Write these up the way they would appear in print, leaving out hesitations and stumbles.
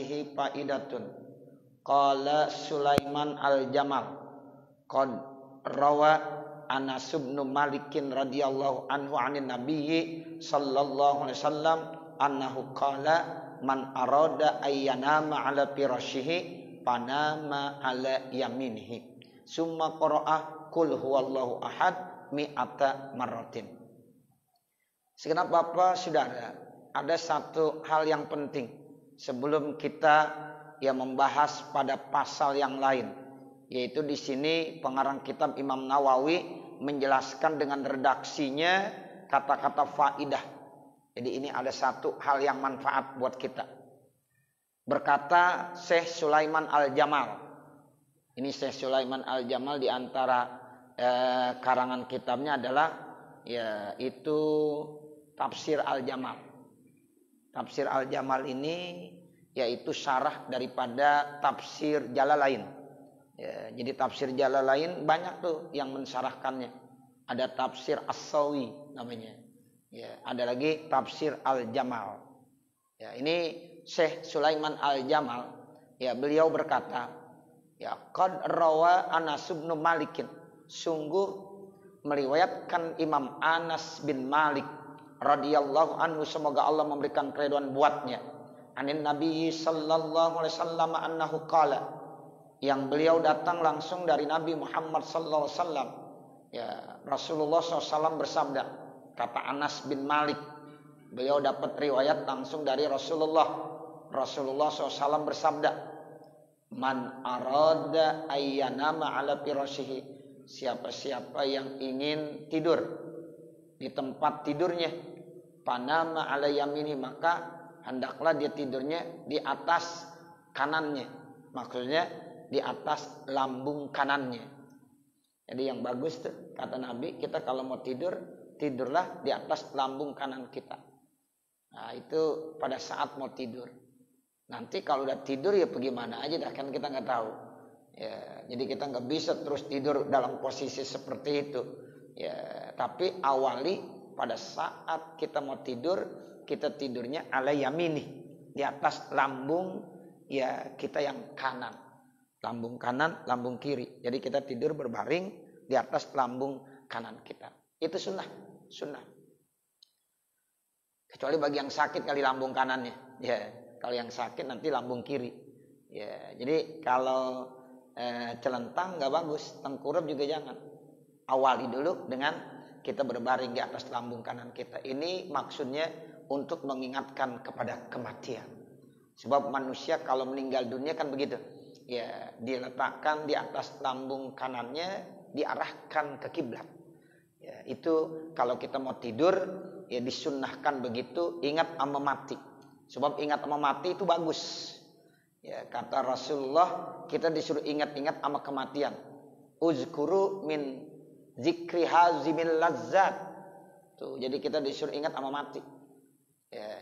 fihi faidatun. Qala Sulaiman al-Jamal qad rawa Anas bin Malik radhiyallahu anhu 'anin nabiyyi sallallahu alaihi wasallam annahu qala man arada ayyanama 'ala firashihi panama 'ala yaminihi summa qara'a qul huwallahu ahad mi'ata marratin. Segenap Bapak Saudara, ada satu hal yang penting sebelum kita membahas pada pasal yang lain, yaitu di sini pengarang kitab Imam Nawawi menjelaskan dengan redaksinya kata-kata faidah. Jadi ini ada satu hal yang manfaat buat kita. Berkata Syekh Sulaiman al-Jamal. Ini Syekh Sulaiman al-Jamal di antara karangan kitabnya adalah yaitu Tafsir al-Jamal. Tafsir al-Jamal ini yaitu syarah daripada Tafsir Jalalain. Jadi Tafsir Jalalain banyak tuh yang mensyarahkannya. Ada Tafsir As-Sawi namanya. Ada lagi Tafsir al-Jamal. Ini Syekh Sulaiman al-Jamal. Beliau berkata, qad rawa Anas bin Malik. Sungguh meriwayatkan Imam Anas bin Malik radhiyallahu anhu, semoga Allah memberikan keridhaan buatnya, anin Nabi sallallahu alaihi wasallam annahu qala, yang beliau datang langsung dari Nabi Muhammad sallallahu alaihi wasallam. Rasulullah SAW bersabda, kata Anas bin Malik, beliau dapat riwayat langsung dari Rasulullah. Rasulullah SAW bersabda, man arada ayyanama ala firashihi, siapa-siapa yang ingin tidur di tempat tidurnya, panama ala yamini, maka hendaklah dia tidurnya di atas kanannya. Maksudnya di atas lambung kanannya. Jadi yang bagus tuh kata Nabi, kita kalau mau tidur, tidurlah di atas lambung kanan kita. Nah itu pada saat mau tidur. Nanti kalau udah tidur pergi mana aja dah, kan kita nggak tahu. Jadi kita nggak bisa terus tidur dalam posisi seperti itu. Tapi awali pada saat kita mau tidur, kita tidurnya ala yamini, di atas lambung kita yang kanan. Lambung kanan, lambung kiri. Jadi kita tidur berbaring di atas lambung kanan kita. Itu sunnah. Kecuali bagi yang sakit kali lambung kanannya. Kalau yang sakit nanti lambung kiri. Jadi kalau celentang nggak bagus, tengkurap juga jangan. Awali dulu dengan kita berbaring di atas lambung kanan kita. Ini maksudnya untuk mengingatkan kepada kematian. Sebab manusia kalau meninggal dunia kan begitu. Diletakkan di atas lambung kanannya, diarahkan ke kiblat. Itu kalau kita mau tidur, disunnahkan begitu, ingat sama mati. Sebab ingat sama mati itu bagus. Kata Rasulullah, kita disuruh ingat-ingat sama kematian. Uzkuru min zikri hazimil lazzat. Tuh, jadi kita disuruh ingat sama mati.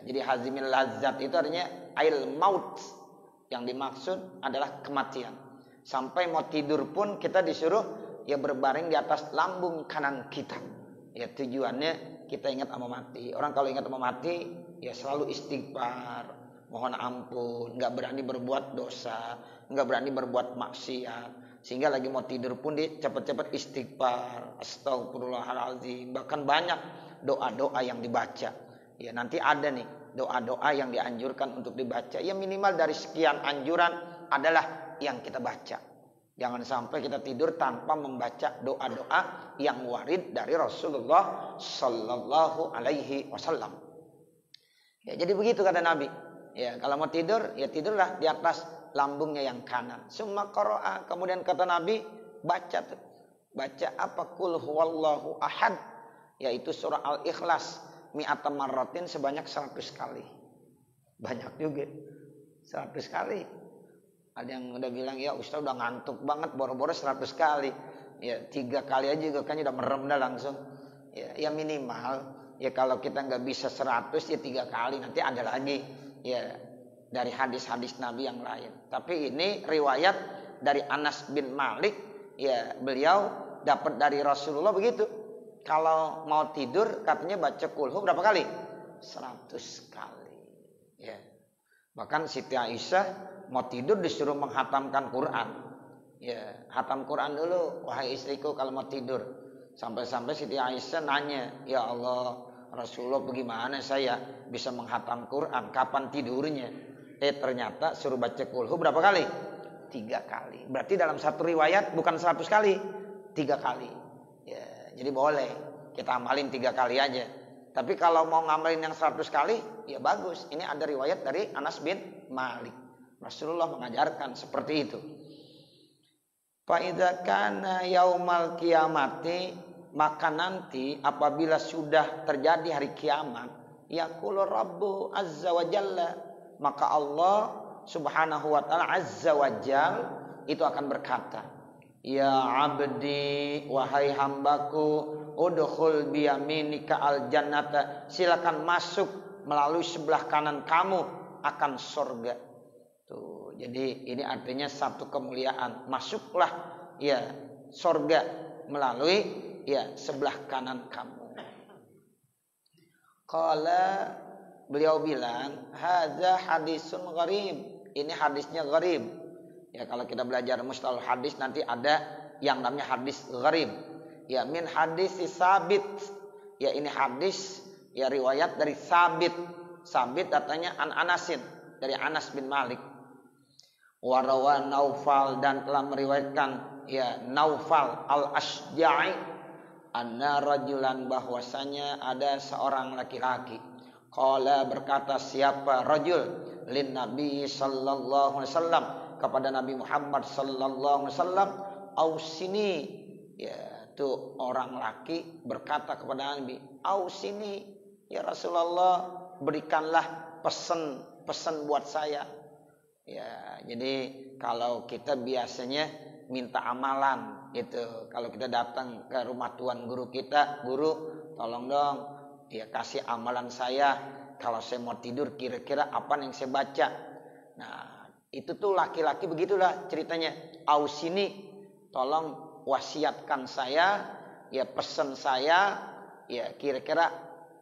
Jadi hazimil lazzat itu artinya ail maut. Yang dimaksud adalah kematian. Sampai mau tidur pun kita disuruh berbaring di atas lambung kanan kita. Tujuannya kita ingat sama mati. Orang kalau ingat sama mati selalu istighfar, mohon ampun, nggak berani berbuat dosa, nggak berani berbuat maksiat. Sehingga lagi mau tidur pun dia cepat-cepat istighfar, astagfirullahaladzim. Bahkan banyak doa-doa yang dibaca. Nanti ada nih doa-doa yang dianjurkan untuk dibaca. Minimal dari sekian anjuran adalah yang kita baca. Jangan sampai kita tidur tanpa membaca doa-doa yang warid dari Rasulullah Sallallahu Alaihi Wasallam. Jadi begitu kata Nabi. Kalau mau tidur, tidurlah di atas lambungnya yang kanan. Summa qara'a, kemudian kata Nabi, baca tuh. Baca apa? Qul huwallahu ahad, yaitu surah Al-Ikhlas mi'ata marratin, sebanyak 100 kali. Banyak juga. 100 kali. Ada yang udah bilang, Ustaz udah ngantuk banget, boro-boro 100 kali. 3 kali aja juga kan udah merem dah langsung. Minimal. Kalau kita nggak bisa 100, 3 kali. Nanti ada lagi. Dari hadis-hadis Nabi yang lain. Tapi ini riwayat dari Anas bin Malik. Beliau dapat dari Rasulullah begitu. Kalau mau tidur katanya baca kulhu berapa kali? 100 kali. Bahkan Siti Aisyah mau tidur disuruh menghatamkan Quran. Ya, hatam Quran dulu wahai istriku kalau mau tidur. Sampai-sampai Siti Aisyah nanya, "Ya Allah, Rasulullah bagaimana saya bisa menghatam Quran? Kapan tidurnya?" Ternyata suruh baca kulhu berapa kali? 3 kali. Berarti dalam satu riwayat bukan 100 kali, 3 kali. Ya, jadi boleh kita amalin 3 kali aja. Tapi kalau mau ngamalin yang 100 kali, ya bagus. Ini ada riwayat dari Anas bin Malik. Rasulullah mengajarkan seperti itu. Fa idza kana yaumal qiyamati, maka nanti apabila sudah terjadi hari kiamat, yaqulu Rabbu azza wa jalla, maka Allah Subhanahu wa taala azza wa jalla itu akan berkata, "Ya abdi, wahai hambaku, udkhul biyaminika al jannata, silakan masuk melalui sebelah kanan kamu akan surga." Tuh, jadi ini artinya satu kemuliaan. Masuklah ya surga melalui ya sebelah kanan kamu. Qala, beliau bilang, hadza hadisun gharib. Ini hadisnya gharib. Ya, kalau kita belajar mustalah hadis nanti ada yang namanya hadis gharib. Ya, min hadis sabit. Ya, ini hadis ya riwayat dari Sabit. Sabit katanya an Anasin, dari Anas bin Malik. Warawa Naufal, dan telah meriwayatkan ya Naufal al-Asja'i, anna rajulan, bahwasanya ada seorang laki-laki. Qala, berkata siapa rajul, lin Nabi sallallahu alaihi wasallam, kepada Nabi Muhammad sallallahu alaihi wasallam, ausini, ya itu orang laki berkata kepada Nabi, ausini ya Rasulullah, berikanlah pesan buat saya. Ya, jadi kalau kita biasanya minta amalan itu, kalau kita datang ke rumah tuan guru kita, "Guru, tolong dong ya kasih amalan saya, kalau saya mau tidur kira-kira apa yang saya baca." Nah, itu tuh laki-laki begitulah ceritanya. Ausini, tolong wasiatkan saya, ya pesan saya, ya kira-kira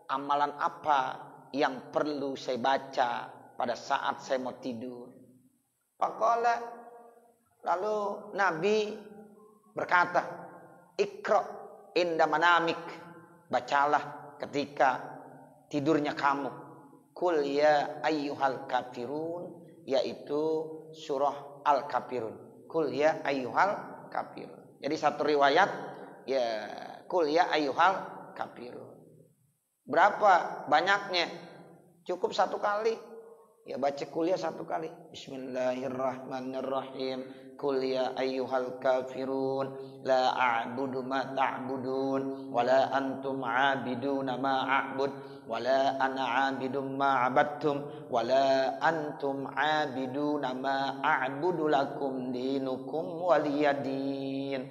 amalan apa yang perlu saya baca pada saat saya mau tidur. Faqala, lalu Nabi berkata, "Iqra inda manamik, bacalah ketika tidurnya kamu. Qul ya ayyuhal kafirun," yaitu surah Al-Kafirun. Qul ya ayyuhal kafirun. Jadi satu riwayat ya qul ya ayyuhal kafirun. Berapa banyaknya? Cukup 1 kali. Ya baca kuliah 1 kali. Bismillahirrahmanirrahim. Qul ya ayyuhal kafirun la a'budu ma ta'budun wa la antum 'abiduna ma a'bud wa la ana 'abidum ma 'abadtum wa la antum 'abiduna ma a'budu lakum dinukum waliyadin.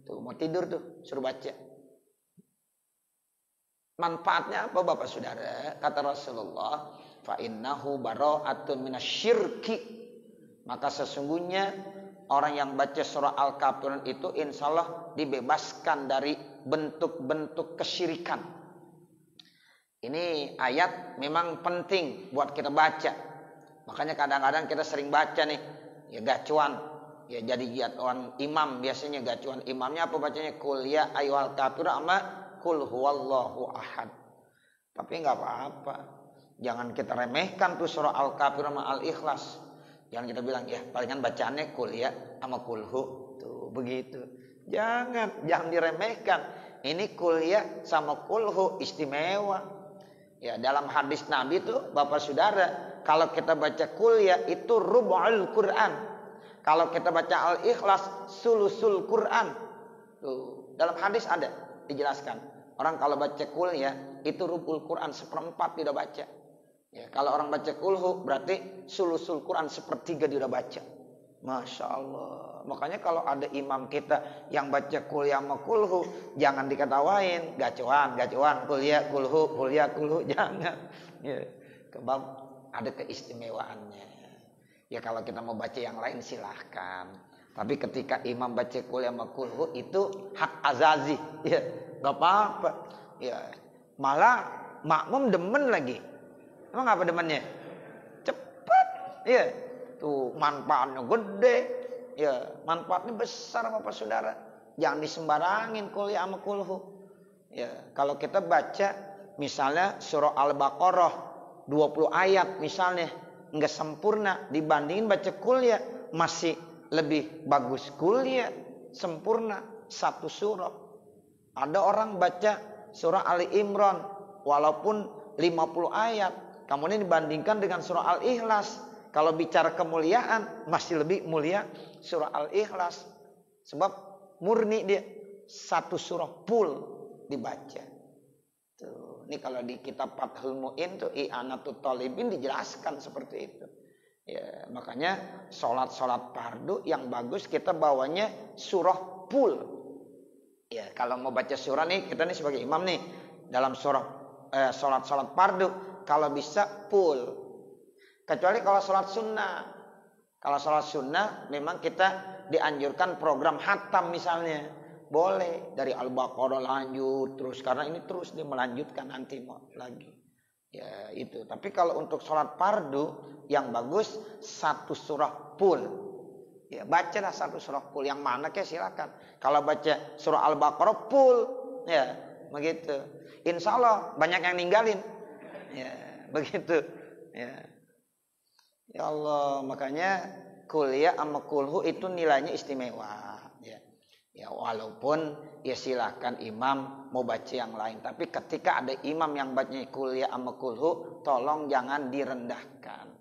Tuh mau tidur tuh suruh baca. Manfaatnya apa Bapak Saudara? Kata Rasulullah, fa innahu bara'atun minasyirki, maka sesungguhnya orang yang baca surah Al-Kafirun itu insyaallah dibebaskan dari bentuk-bentuk kesyirikan. Ini ayat memang penting buat kita baca. Makanya kadang-kadang kita sering baca nih, ya gacuan, ya jadi gacuan imam, biasanya gacuan imamnya apa bacanya? Qul ya ayyuhal kafirun ama qul huwallahu ahad. Tapi enggak apa-apa. Jangan kita remehkan tuh surah Al-Kafirun sama Al-Ikhlas. Jangan kita bilang ya palingan bacaannya qul ya sama qulhu. Tuh begitu. Jangan diremehkan. Ini qul ya sama qulhu istimewa. Ya dalam hadis Nabi tuh Bapak Saudara, kalau kita baca qul ya itu rub'ul Quran. Kalau kita baca Al-Ikhlas sulusul Quran. Tuh dalam hadis ada dijelaskan. Orang kalau baca qul ya itu rub'ul Quran, 1/4 dia udah baca. Ya, kalau orang baca kulhu berarti sulusul Quran 1/3 dia udah baca. Masya Allah. Makanya kalau ada imam kita yang baca kul ya sama kulhu, jangan diketawain, gacuan, kul ya kulhu, jangan. Ya, kebab ada keistimewaannya. Ya kalau kita mau baca yang lain silahkan. Tapi ketika imam baca kul ya sama kulhu itu hak azazi. Ya, nggak apa-apa. Ya, malah makmum demen lagi. Emang apa demennya? Cepat. Ya, tuh manfaatnya gede. Ya, manfaatnya besar Bapak Saudara. Jangan disembarangin kuliah sama kulhu. Ya, kalau kita baca misalnya surah Al-Baqarah 20 ayat misalnya enggak sempurna dibandingin baca kuliah, masih lebih bagus kuliah sempurna satu surah. Ada orang baca surah Ali Imran walaupun 50 ayat, kemudian dibandingkan dengan surah Al-Ikhlas. Kalau bicara kemuliaan masih lebih mulia surah Al-Ikhlas. Sebab murni dia satu surah full dibaca. Tuh, ini kalau di kitab Fathul Mu'in tuh I'anatul Talibin dijelaskan seperti itu. Ya, makanya sholat fardu yang bagus kita bawanya surah full. Ya, kalau mau baca surah nih kita nih sebagai imam nih dalam surah sholat fardu kalau bisa full. Kecuali kalau sholat sunnah. Kalau sholat sunnah memang kita dianjurkan program hatam misalnya. Boleh dari Al-Baqarah lanjut terus. Karena ini terus dia melanjutkan nanti mau lagi. Ya itu. Tapi kalau untuk sholat fardu yang bagus satu surah full. Ya bacalah satu surah full. Yang mana kayak silakan. Kalau baca surah Al-Baqarah full. Ya begitu. Insya Allah banyak yang ninggalin. Ya begitu. Ya Allah, makanya kuliah sama kulhu itu nilainya istimewa. Ya walaupun ya silakan imam mau baca yang lain. Tapi ketika ada imam yang baca kuliah sama kulhu, tolong jangan direndahkan.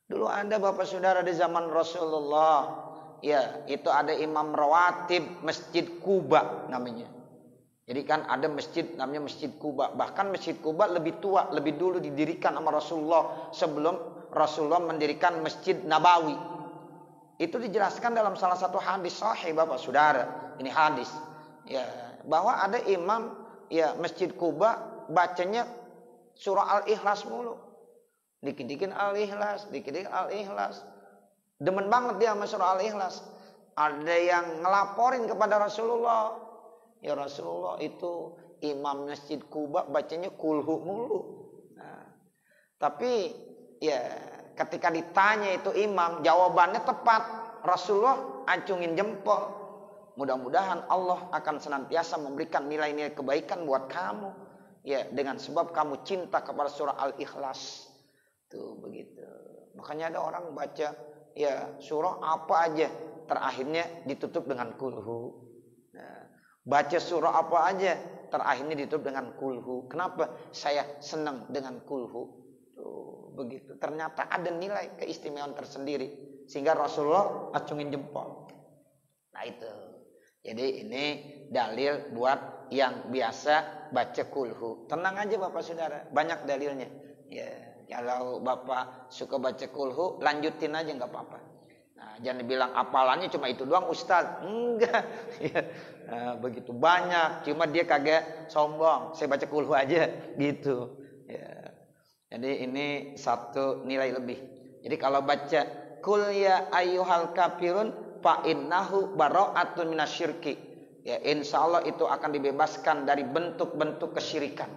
Dulu ada Bapak Saudara di zaman Rasulullah. Ya itu ada imam rawatib Masjid Quba namanya. Jadi kan ada masjid namanya Masjid Quba. Bahkan Masjid Quba lebih tua, lebih dulu didirikan sama Rasulullah sebelum Rasulullah mendirikan Masjid Nabawi. Itu dijelaskan dalam salah satu hadis sahih Bapak Saudara. Ini hadis. Ya, bahwa ada imam ya Masjid Quba bacanya surah Al-Ikhlas mulu. Dikit-dikit Al-Ikhlas, dikit-dikit Al-Ikhlas. Demen banget dia sama surah Al-Ikhlas. Ada yang ngelaporin kepada Rasulullah. Ya Rasulullah itu imam Masjid Quba bacanya kulhu mulu. Nah, tapi ya ketika ditanya itu imam jawabannya tepat. Rasulullah acungin jempol. Mudah-mudahan Allah akan senantiasa memberikan nilai-nilai kebaikan buat kamu. Ya dengan sebab kamu cinta kepada surah Al-Ikhlas. Tuh begitu. Makanya ada orang baca ya surah apa aja terakhirnya ditutup dengan kulhu. Nah, baca surah apa aja terakhirnya ditutup dengan kulhu. Kenapa? Saya senang dengan kulhu. Tuh, begitu. Ternyata ada nilai keistimewaan tersendiri sehingga Rasulullah acungin jempol. Nah itu. Jadi ini dalil buat yang biasa baca kulhu. Tenang aja Bapak Saudara, banyak dalilnya. Ya, kalau Bapak suka baca kulhu, lanjutin aja nggak apa-apa. Nah, jangan bilang apalannya cuma itu doang Ustaz. Enggak. Ya, nah, begitu banyak. Cuma dia kagak sombong. Saya baca kulhu aja gitu. Ya. Jadi ini satu nilai lebih. Jadi kalau baca kul ya ayyuhal kafirun fa innahu bara'atun minasyirki. Ya insyaallah itu akan dibebaskan dari bentuk-bentuk kesyirikan.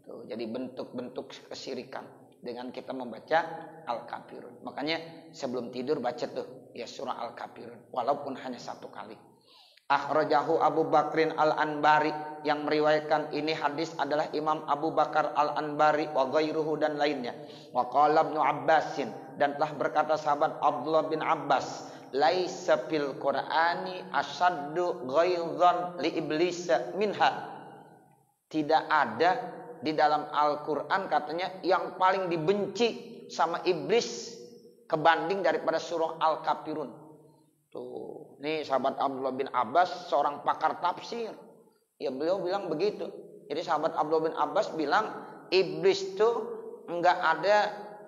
Tuh, jadi bentuk-bentuk kesyirikan dengan kita membaca Al-Kafirun. Makanya sebelum tidur baca tuh ya surah Al-Kafirun walaupun hanya satu kali. Akhrajahu Abu Bakrin Al-Anbari, yang meriwayatkan ini hadis adalah Imam Abu Bakar Al-Anbari wa ghairuhu dan lainnya. Wa qala Ibnu Abbasin, dan telah berkata sahabat Abdullah bin Abbas, laisa fil Qur'ani asaddu ghaidhan li iblis minha. Tidak ada di dalam Al-Qur'an katanya yang paling dibenci sama iblis kebanding daripada surah Al-Kafirun. Tuh, nih sahabat Abdullah bin Abbas seorang pakar tafsir. Ya beliau bilang begitu. Jadi sahabat Abdullah bin Abbas bilang iblis tuh enggak ada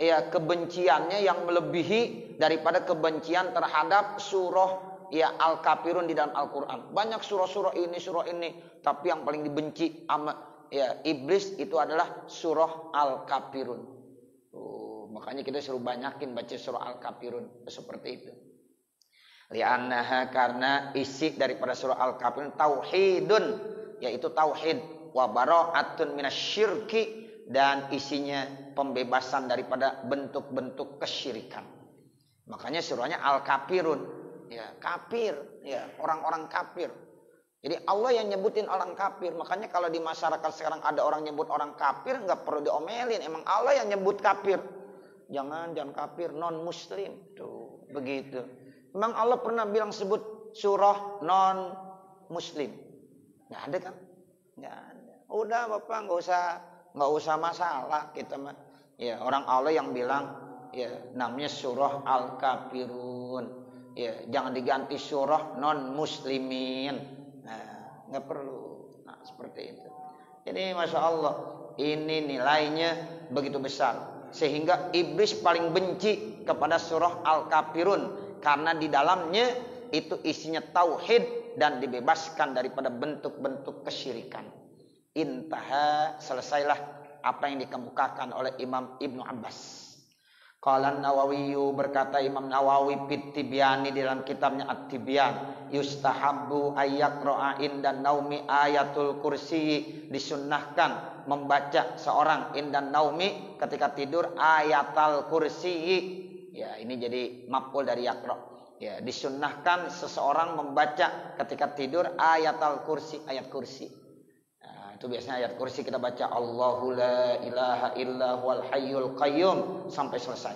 ya kebenciannya yang melebihi daripada kebencian terhadap surah ya Al-Kafirun di dalam Al-Qur'an. Banyak surah-surah ini, tapi yang paling dibenci sama ya iblis itu adalah surah Al-Kafirun. Makanya kita suruh banyakin baca surah Al-Kafirun seperti itu. Li'annaha, karena isi daripada surah Al-Kafirun tauhidun, yaitu tauhid, wa bara'atun minasyirki, dan isinya pembebasan daripada bentuk-bentuk kesyirikan. Makanya surahnya Al-Kafirun. Ya, kafir, ya, orang-orang kafir. Jadi Allah yang nyebutin orang kafir. Makanya kalau di masyarakat sekarang ada orang nyebut orang kafir, nggak perlu diomelin. Emang Allah yang nyebut kafir. Jangan kafir, non muslim. Tuh, begitu. Memang Allah pernah bilang sebut surah non muslim. Nggak ada kan? Nggak ada. Udah Bapak nggak usah masalah kita mah. Ya, orang Allah yang bilang ya namanya surah Al-Kafirun. Ya, jangan diganti surah non muslimin. Nah, nggak perlu. Nah, seperti itu. Jadi masya Allah, ini nilainya begitu besar sehingga iblis paling benci kepada surah Al-Kafirun karena di dalamnya itu isinya tauhid dan dibebaskan daripada bentuk-bentuk kesyirikan. Intaha, selesailah apa yang dikemukakan oleh Imam Ibnu Abbas. Qala Nawawi, berkata Imam Nawawi fit Tibyani dalam kitabnya At-Tibyan, yustahabbu ayyaqra'a indan naumi ayatul kursi, disunnahkan membaca seorang indan naumi ketika tidur ayatul kursi. Ya, ini jadi maf'ul dari yaqra. Ya, disunnahkan seseorang membaca ketika tidur ayatul kursi, ayat kursi. Itu biasanya ayat kursi kita baca Allahu la ilaha illa huwal hayyul qayyum sampai selesai.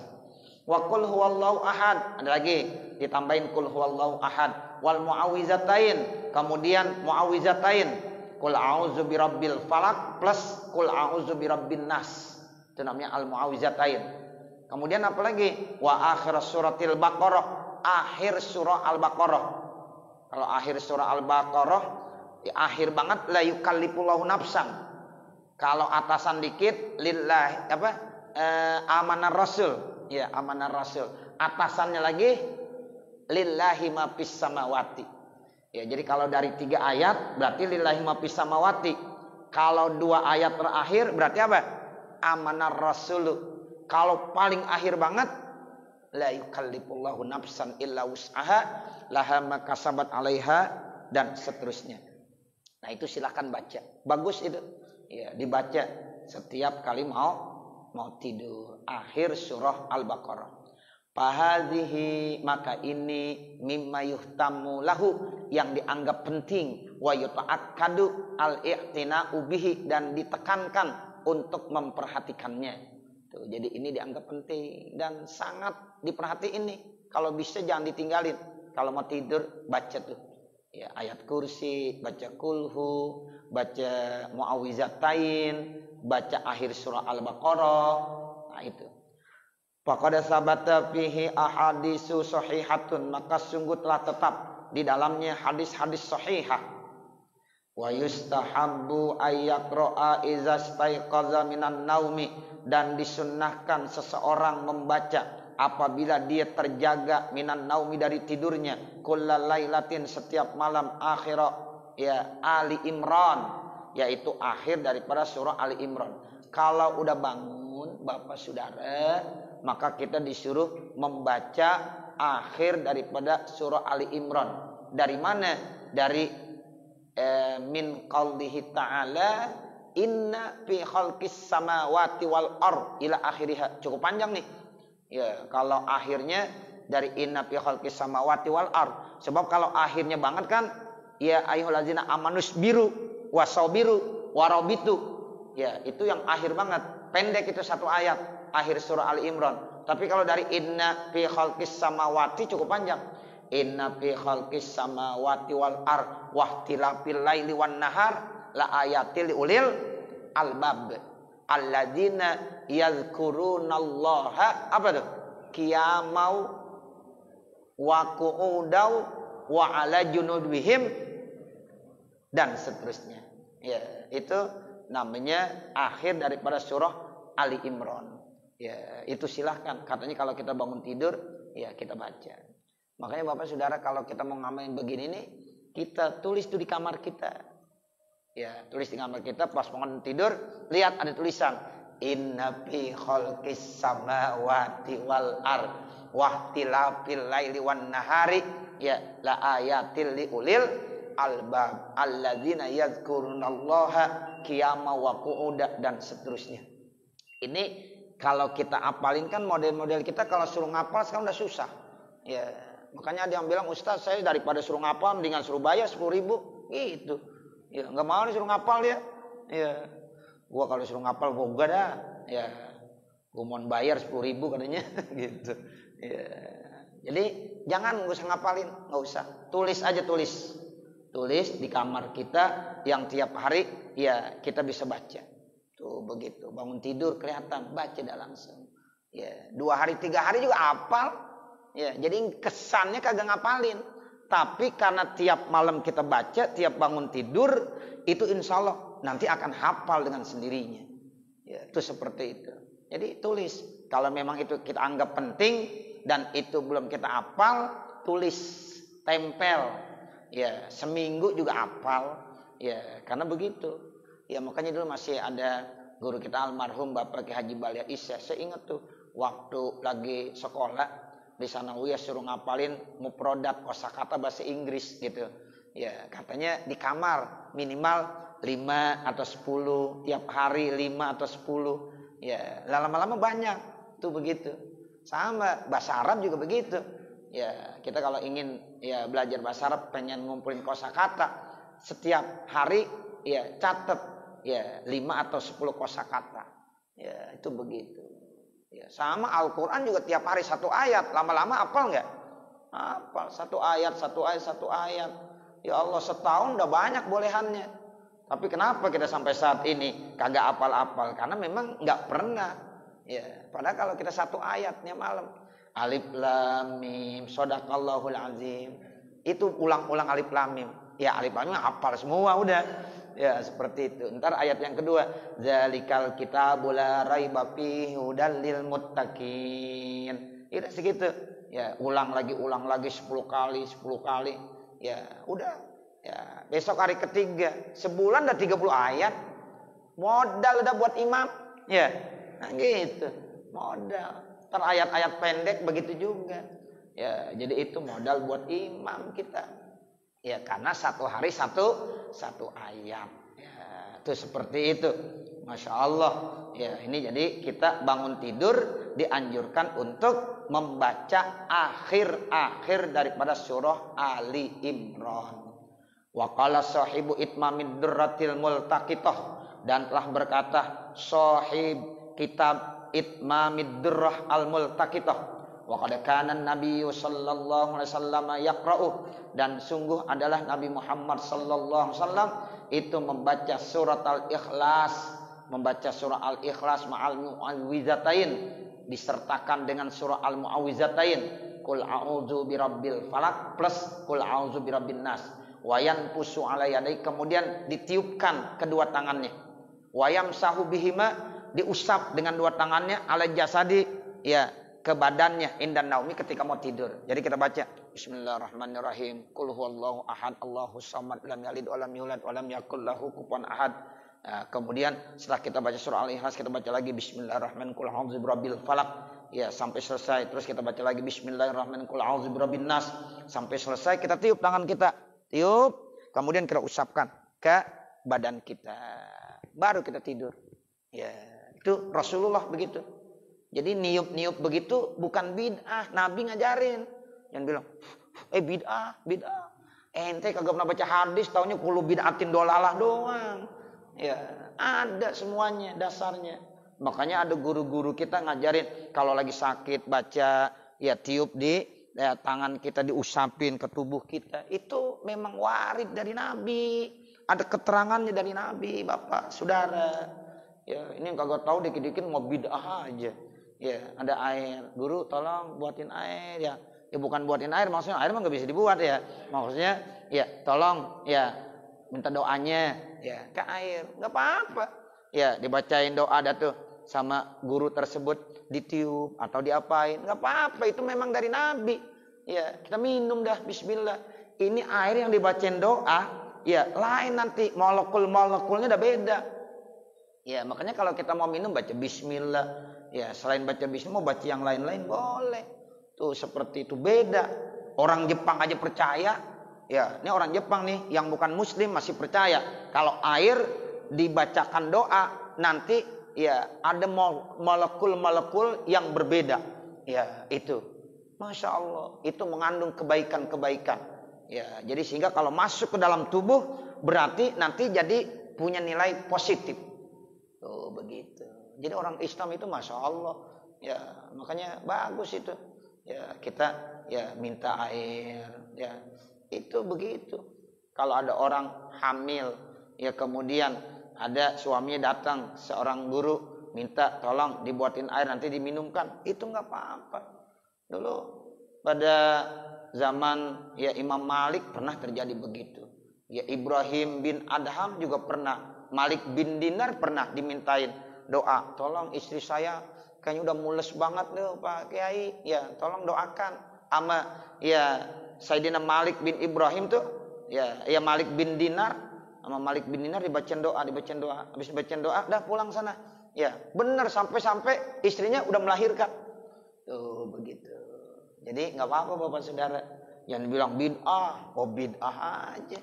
Wa qul huwallahu ahad. Ada lagi ditambahin qul huwallahu ahad wal muawwizatain. Kemudian muawwizatain qul a'udzu birabbil falaq plus qul a'udzu birabbin nas. Itu namanya al muawwizatain. Kemudian apa lagi? Wa akhir suratil baqarah. Akhir surah Al-Baqarah. Kalau akhir surah Al-Baqarah di akhir banget la yukallifullahu nafsan. Kalau atasan dikit lillah amanar rasul. Ya, amanar rasul. Atasannya lagi lillahi ma fis samawati. Ya, jadi kalau dari 3 ayat berarti lillahi ma fis samawati. Kalau 2 ayat terakhir berarti apa? Amanar rasul. Kalau paling akhir banget la yukallifullahu nafsan illa wus'aha laha ma kasabat 'alaiha dan seterusnya. Nah, itu silakan baca. Bagus itu. Ya, dibaca setiap kali mau tidur. Akhir surah Al-Baqarah. Fahadhihi, maka ini mimma yuhtamu lahu, yang dianggap penting, wa yuta'akkadu al-i'tina'u bihi, dan ditekankan untuk memperhatikannya. Tuh, jadi ini dianggap penting dan sangat diperhatiin nih. Kalau bisa jangan ditinggalin. Kalau mau tidur baca tuh. Ya, ayat kursi, baca kulhu, baca muawwizatain, baca akhir surah Al-Baqarah. Nah, itu. Faqad sabata fihi ahadisu sahihatun, maka sungguh telah tetap di dalamnya hadis-hadis sahihah. Wa yustahabbu ayyaqra'a idza staiqaza minan naumi, dan disunnahkan seseorang membaca apabila dia terjaga minan naumi dari tidurnya, kullal lailatin, setiap malam, akhirah ya Ali Imran, yaitu akhir daripada surah Ali Imran. Kalau udah bangun Bapak Saudara, maka kita disuruh membaca akhir daripada surah Ali Imran. Dari mana? Dari min qaulihi ta'ala inna fi khalqis samawati wal ard ila akhirih. Cukup panjang nih. Ya, kalau akhirnya dari inna fi khalqis samawati wal ard. Sebab kalau akhirnya banget kan ya ayyuhallazina amanus biru wasabiru warabitu. Ya, itu yang akhir banget. Pendek itu 1 ayat akhir surah Ali Imran. Tapi kalau dari inna fi khalqis samawati cukup panjang. Inna fi khalqis samawati wal ard wahtilafil laili wan nahar la ayatil ulil albab alladzina yadhkurunallaha apa tuh? Qiyamau wa qu'udau wa ala junubihim dan seterusnya. Ya, itu namanya akhir daripada surah Ali Imran. Ya, itu silahkan. Katanya kalau kita bangun tidur, ya kita baca. Makanya Bapak Saudara, kalau kita mau ngamalin begini nih, kita tulis tuh di kamar kita. Ya, tulis di kamar kita, pas bangun tidur, lihat ada tulisan inna fi khalqis samawati wal ard wahtilafil laili wan nahari ya la ayatil liulil albab alladzina yadhkurunallaha qiyama wa qu'uda dan seterusnya. Ini kalau kita apalin kan model-model kita kalau suruh ngapal sekarang udah susah. Ya, makanya ada yang bilang, Ustaz saya daripada suruh ngapal mendingan suruh bayar 10.000 gitu. Ya, nggak mau nih suruh ngapal dia. Ya, gua kalau suruh ngapal boga dah. Ya, gua mau bayar 10.000 katanya gitu. Ya. Jadi jangan nggak usah ngapalin, nggak usah. Tulis aja tulis di kamar kita yang tiap hari ya kita bisa baca. Tuh begitu, bangun tidur kelihatan baca dah langsung. Ya, 2 hari 3 hari juga hafal. Ya, jadi kesannya kagak ngapalin. Tapi karena tiap malam kita baca, tiap bangun tidur, itu insya Allah nanti akan hafal dengan sendirinya. Ya, itu seperti itu. Jadi tulis. Kalau memang itu kita anggap penting dan itu belum kita hafal, tulis, tempel. Ya, seminggu juga hafal. Ya, karena begitu. Ya, makanya dulu masih ada guru kita almarhum Bapak Ki Haji Balia Isya. Saya ingat tuh waktu lagi sekolah di Sanawiyah suruh ngapalin mufradat kosakata bahasa Inggris gitu. Ya, katanya di kamar minimal 5 atau 10, tiap hari 5 atau 10. Ya, lama-lama banyak tuh begitu. Sama bahasa Arab juga begitu. Ya, kita kalau ingin ya belajar bahasa Arab, pengen ngumpulin kosakata, setiap hari ya catat ya 5 atau 10 kosakata. Ya, itu begitu. Ya, sama Al-Quran juga tiap hari 1 ayat. Lama-lama hafal nggak? Hafal 1 ayat, 1 ayat, 1 ayat. Ya Allah, setahun udah banyak bolehannya. Tapi kenapa kita sampai saat ini kagak hafal-hafal? Karena memang nggak pernah. Ya, padahal kalau kita 1 ayatnya malam. Alif Lam Mim, Shadaqallahul Azim. Itu ulang-ulang Alif Lam Mim. Ya Alif Lam Mim hafal semua udah. Ya seperti itu. Ntar ayat yang kedua, zalikal kitabul la raiba fihi hudal lil muttaqin. Itu segitu. Ya, ulang lagi 10 kali, 10 kali. Ya, udah. Ya, besok hari ketiga, sebulan udah 30 ayat. Modal udah buat imam. Ya. Nah, gitu. Modal. Ntar ayat-ayat pendek begitu juga. Ya, jadi itu modal buat imam kita. Ya, karena 1 hari 1 ayat. Ya, itu seperti itu. Masya Allah. Ya, ini jadi kita bangun tidur dianjurkan untuk membaca akhir-akhir daripada surah Ali Imran. Wa qala sahibu itmamid durratil multaqitah, dan telah berkata sahib kitab itmamid durrah al multaqitah, wa qad kana an-nabiy sallallahu alaihi wasallam yaqra'u, dan sungguh adalah Nabi Muhammad sallallahu alaihi wasallam itu membaca surat Al-Ikhlas, membaca surah Al-Ikhlas ma'al mu'awwizatain, disertakan dengan surah Al-Mu'awwizatain, qul a'udzu birabbil falaq plus qul a'udzu birabbin nas, wa yanfusu ala yadayhi, kemudian ditiupkan kedua tangannya, wa yamsahu bihima, diusap dengan 2 tangannya, ala jasadi, ya ke badannya, indan naumi, ketika mau tidur. Jadi kita baca Bismillahirrahmanirrahim, qul huwallahu ahad Allahus samad lam yalid wa lam yulad wa lam yakul lahu kufuwan ahad. Nah, kemudian setelah kita baca surah Al-Ikhlas, kita baca lagi Bismillahirrahmanirrahim, qul a'udzu birabbil falaq, ya sampai selesai. Terus kita baca lagi Bismillahirrahmanirrahim, qul a'udzu birabbin nas, sampai selesai. Kita tiup tangan kita, tiup, kemudian kita usapkan ke badan kita, baru kita tidur. Ya, itu Rasulullah begitu. Jadi niup-niup begitu bukan bid'ah, Nabi ngajarin. Jangan bilang, bid'ah. Ente kagak pernah baca hadis, taunya kulo bid'atin dolalah doang. Ya, ada semuanya dasarnya. Makanya ada guru-guru kita ngajarin kalau lagi sakit baca, ya tiup di tangan kita, diusapin ke tubuh kita. Itu memang warid dari Nabi. Ada keterangannya dari Nabi, Bapak, Saudara. Ya, ini yang kagak tahu dikit-dikit mau bid'ah aja. Ya, ada air. Guru tolong buatin air ya. Ya bukan buatin air, maksudnya air mah enggak bisa dibuat ya. Maksudnya ya tolong ya minta doanya ya ke air. Enggak apa-apa. Ya, dibacain doa dah tuh sama guru tersebut, ditiup atau diapain. Enggak apa-apa, itu memang dari Nabi. Ya, kita minum dah bismillah. Ini air yang dibacain doa, ya lain nanti molekul-molekulnya udah beda. Ya, makanya kalau kita mau minum baca bismillah. Ya, selain baca bismillah mau baca yang lain-lain boleh. Tuh seperti itu, beda. Orang Jepang aja percaya. Ya, ini orang Jepang nih yang bukan muslim masih percaya kalau air dibacakan doa nanti ya ada molekul-molekul yang berbeda. Ya, itu. Masya Allah, itu mengandung kebaikan-kebaikan. Ya, jadi sehingga kalau masuk ke dalam tubuh berarti nanti jadi punya nilai positif. Tuh begitu. Jadi orang Islam itu Masya Allah, ya makanya bagus itu. Ya kita ya minta air, ya itu begitu. Kalau ada orang hamil, ya kemudian ada suaminya datang, seorang guru minta tolong dibuatin air nanti diminumkan, itu nggak apa-apa. Dulu pada zaman ya Imam Malik pernah terjadi begitu. Ya Ibrahim bin Adham juga pernah. Malik bin Dinar pernah dimintain doa. Tolong istri saya kayaknya udah mules banget nih Pak Kiai. Ya tolong doakan. Ama ya Sayyidina Malik bin Ibrahim tuh. Ya Malik bin Dinar. Sama Malik bin Dinar dibacain doa. Habis dibacain doa dah pulang sana. Ya benar sampai istrinya udah melahirkan. Tuh begitu. Jadi nggak apa-apa Bapak Saudara, jangan bilang bid'ah, bid'ah aja.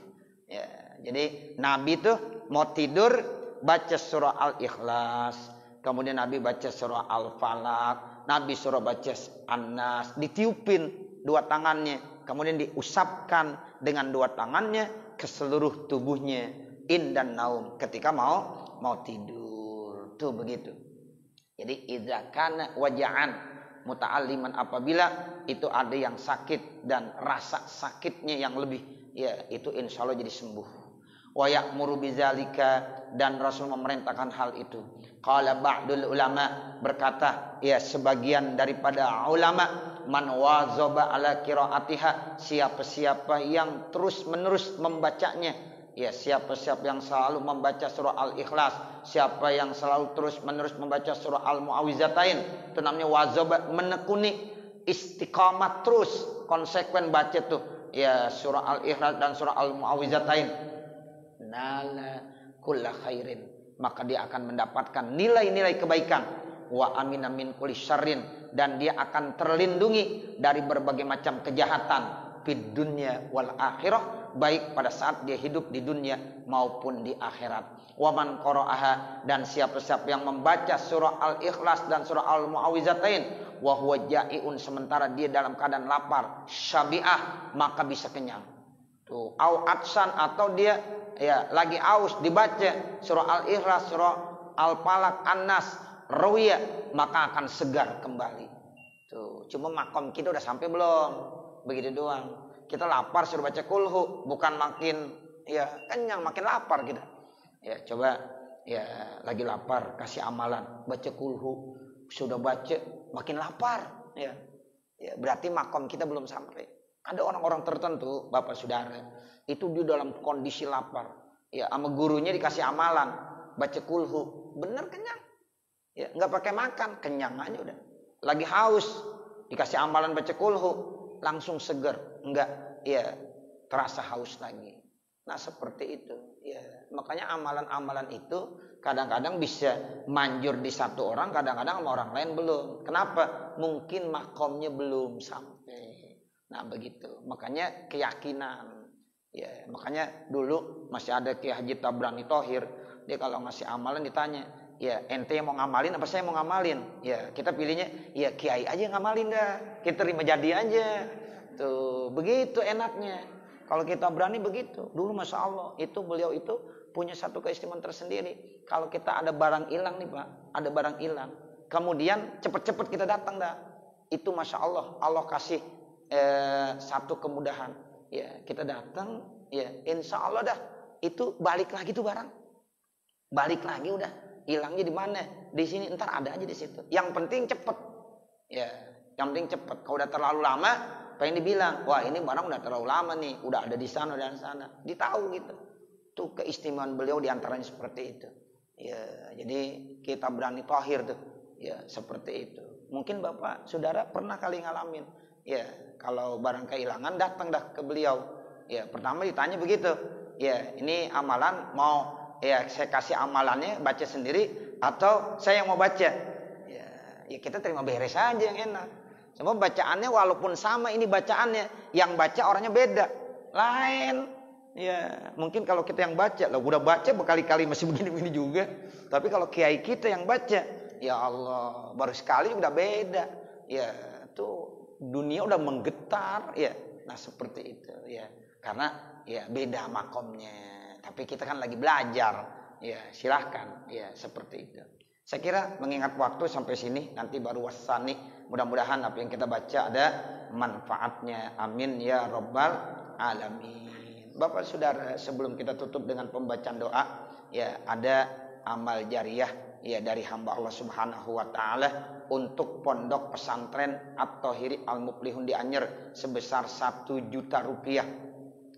Ya, jadi Nabi tuh mau tidur baca surah Al-Ikhlas, kemudian Nabi baca surah Al-Falaq, Nabi surah baca An-Nas, ditiupin dua tangannya, kemudian diusapkan dengan dua tangannya ke seluruh tubuhnya, in dan naum, ketika mau tidur, tuh begitu. Jadi idza kana waja'an muta'alliman, apabila itu ada yang sakit dan rasa sakitnya yang lebih, ya itu insya Allah jadi sembuh. Wa ya'muru bidzalika, dan Rasul memerintahkan hal itu. Qala ba'dul ulama, berkata ya sebagian daripada ulama, man wazaba ala qiraatiha, siapa-siapa yang terus menerus membacanya, ya siapa-siapa yang selalu membaca surah Al-Ikhlas, siapa yang selalu terus menerus membaca surah Al-Mu'awwizatain, itu namanya wazaba, menekuni, istiqamah terus konsekuen baca tuh ya surah Al-Ikhlas dan surah Al-Mu'awwizatain, nala kulla khairin, maka dia akan mendapatkan nilai-nilai kebaikan, wa amina min kulli syarrin, dan dia akan terlindungi dari berbagai macam kejahatan fid dunya wal akhirah, baik pada saat dia hidup di dunia maupun di akhirat. Wa man qara'aha, dan siapa-siapa yang membaca surah Al-Ikhlas dan surah Al-Mu'awwizatain wa huwa ja'iun, sementara dia dalam keadaan lapar, syabi'ah, maka bisa kenyang. Tuh, au atsan, atau dia ya lagi aus, dibaca surah Al-Ikhlas, surah Al-Falaq, An-Nas, Rawiyah, maka akan segar kembali. Tuh, cuma makom kita udah sampai belum? Begitu doang. Kita lapar suruh baca kulhu, bukan makin ya kenyang, makin lapar kita. Ya coba ya lagi lapar, kasih amalan, baca kulhu, sudah baca makin lapar. Ya berarti makom kita belum sampai. Ada orang-orang tertentu, Bapak Saudara, itu di dalam kondisi lapar. Ya sama gurunya dikasih amalan, baca kulhu, bener kenyang. Ya nggak pakai makan, kenyang aja udah. Lagi haus, dikasih amalan baca kulhu, langsung seger, enggak ya terasa haus lagi. Nah seperti itu ya, makanya amalan-amalan itu kadang-kadang bisa manjur di satu orang, kadang-kadang sama orang lain belum. Kenapa? Mungkin makomnya belum sampai. Nah begitu, makanya keyakinan ya, makanya dulu masih ada Kiai Haji Tabrani Thohir, dia kalau ngasih amalan ditanya, ya ente yang mau ngamalin apa saya mau ngamalin? Ya kita pilihnya ya kiai aja yang ngamalin dah. Kita terima jadi aja. Tuh begitu enaknya. Kalau kita berani begitu. Dulu Masya Allah itu beliau itu punya satu keistimewaan tersendiri. Kalau kita ada barang hilang nih Pak, ada barang hilang, kemudian cepet-cepet kita datang dah. Itu Masya Allah, Allah kasih satu kemudahan. Ya kita datang, ya insya Allah dah itu balik lagi tuh barang. Balik lagi udah. Hilangnya di mana? Di sini, ntar ada aja di situ. Yang penting cepet. Ya, yang penting cepet. Kalau udah terlalu lama, pengen dibilang, wah ini barang udah terlalu lama nih, udah ada di sana dan sana. Ditahu gitu. Tuh keistimewaan beliau diantaranya seperti itu. Ya, jadi kita berani Thohir tuh. Ya, seperti itu. Mungkin Bapak, Saudara pernah kali ngalamin. Ya, kalau barang kehilangan datang dah ke beliau. Ya, pertama ditanya begitu. Ya, ini amalan mau ya saya kasih amalannya baca sendiri atau saya yang mau baca. Ya kita terima beres aja yang enak. Sebab bacaannya walaupun sama ini bacaannya, yang baca orangnya beda, lain. Ya mungkin kalau kita yang baca, lah udah baca berkali-kali masih begini-begini juga. Tapi kalau kiai kita yang baca, ya Allah baru sekali udah beda. Ya tuh dunia udah menggetar ya. Nah seperti itu ya, karena ya beda makomnya, tapi kita kan lagi belajar ya, silahkan ya seperti itu. Saya kira mengingat waktu sampai sini, nanti baru wasani. Mudah-mudahan apa yang kita baca ada manfaatnya, amin ya rabbal alamin. Bapak saudara, sebelum kita tutup dengan pembacaan doa ya, ada amal jariah ya dari hamba Allah Subhanahu wa taala untuk pondok pesantren At-Thahiri Al-Muflihun di Anyer sebesar 1 juta rupiah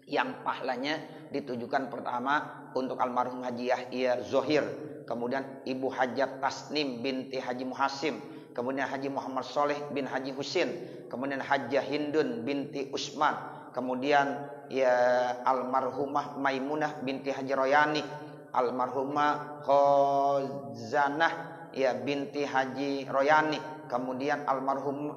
yang pahalanya ditujukan pertama untuk almarhum Haji Yahya Zohir, kemudian Ibu Hajat Tasnim binti Haji Muhasim, kemudian Haji Muhammad Soleh bin Haji Husin, kemudian Hajjah Hindun binti Usman, kemudian ya almarhumah Maimunah binti Haji Royani, almarhumah Khazanah ya binti Haji Royani, kemudian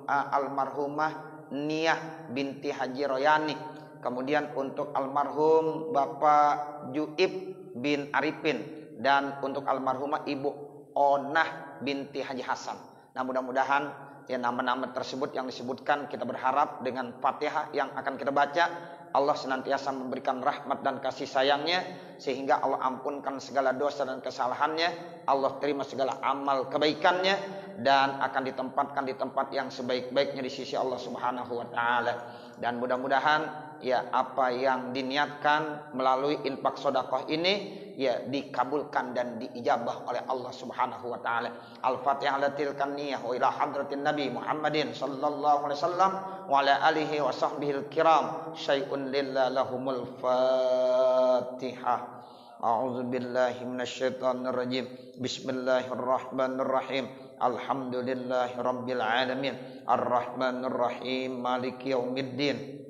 almarhumah Niyah binti Haji Royani, kemudian untuk almarhum Bapak Juib bin Arifin, dan untuk almarhumah Ibu Onah binti Haji Hasan. Nah mudah-mudahan ya nama-nama tersebut yang disebutkan, kita berharap dengan Fatihah yang akan kita baca, Allah senantiasa memberikan rahmat dan kasih sayangnya, sehingga Allah ampunkan segala dosa dan kesalahannya, Allah terima segala amal kebaikannya, dan akan ditempatkan di tempat yang sebaik-baiknya di sisi Allah Subhanahu wa taala. Dan mudah-mudahan ya apa yang diniatkan melalui infak sedekah ini ya dikabulkan dan diijabah oleh Allah Subhanahu wa taala. Al-Fatihah latil kaniyah wa ila hadratin Nabi Muhammadin sallallahu alaihi wasallam wa ala alihi wa sahbihil kiram. Syai'un lillahi lahumul Fatihah. A'udzu billahi minasyaitonir rajim. Bismillahirrahmanirrahim. Alhamdulillahi rabbil alamin. Arrahmanir rahim. Maliki yaumiddin.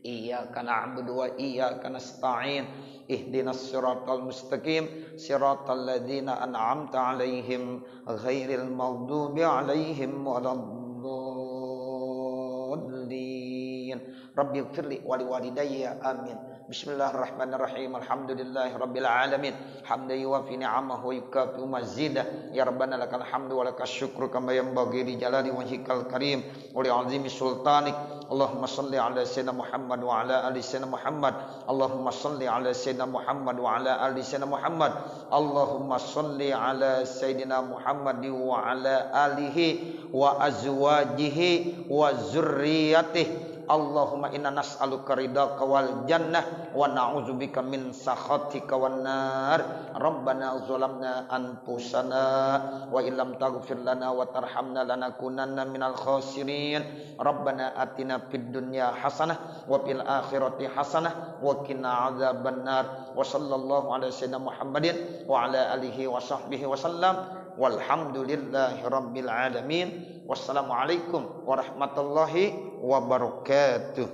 Iyyaka na'budu wa iyyaka nasta'in. Ihdinas siratal mustaqim. Siratal ladzina an'amta 'alaihim ghairil maghdubi 'alaihim waladdallin. Rabbighfirli wa liwalidayya amin. Bismillahirrahmanirrahim. Alhamdulillahi rabbil alamin. Hamdan yuwafi ni'amahu wa yukafi mazidah. Ya Rabbana lakal hamdu wa lakas syukru kama yanbaghi li jalali wajhikal karim wa li 'azimi sultanik. Allahumma salli ala sayyidina Muhammad wa ala ali sayyidina Muhammad. Allahumma salli ala sayyidina Muhammad wa ala ali sayyidina Muhammad. Allahumma salli ala sayyidina Muhammad wa ala alihi wa azwajihi wa zurriyyatihi. Allahumma inna nas'aluka ridhaka wal jannah wa na'udzubika min sakhatika wan nar. Rabbana zalamna anfusana wa illam taghfir lana wa tarhamna lanakunanna minal khasirin. Rabbana atina fid dunya hasanah wa fil akhirati hasanah wa qina adzabannar. Wa sallallahu ala sayyidina Muhammadin wa ala alihi wa sahbihi wasallam. Walhamdulillahi rabbil alamin. Wassalamualaikum warahmatullahi wabarakatuh.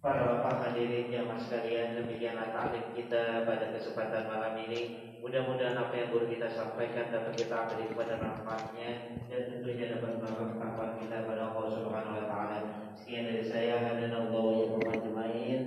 Para bapak hadirin jamaah sekalian, demikianlah taklim kita pada kesempatan malam ini. Mudah-mudahan apa yang guru kita sampaikan dapat kita ambil kepada manfaatnya, dan tentunya dapat menambah kita pada Allah Subhanahu wa taala. Sekian dari saya, hadanallahu wa iyyakum ajmain.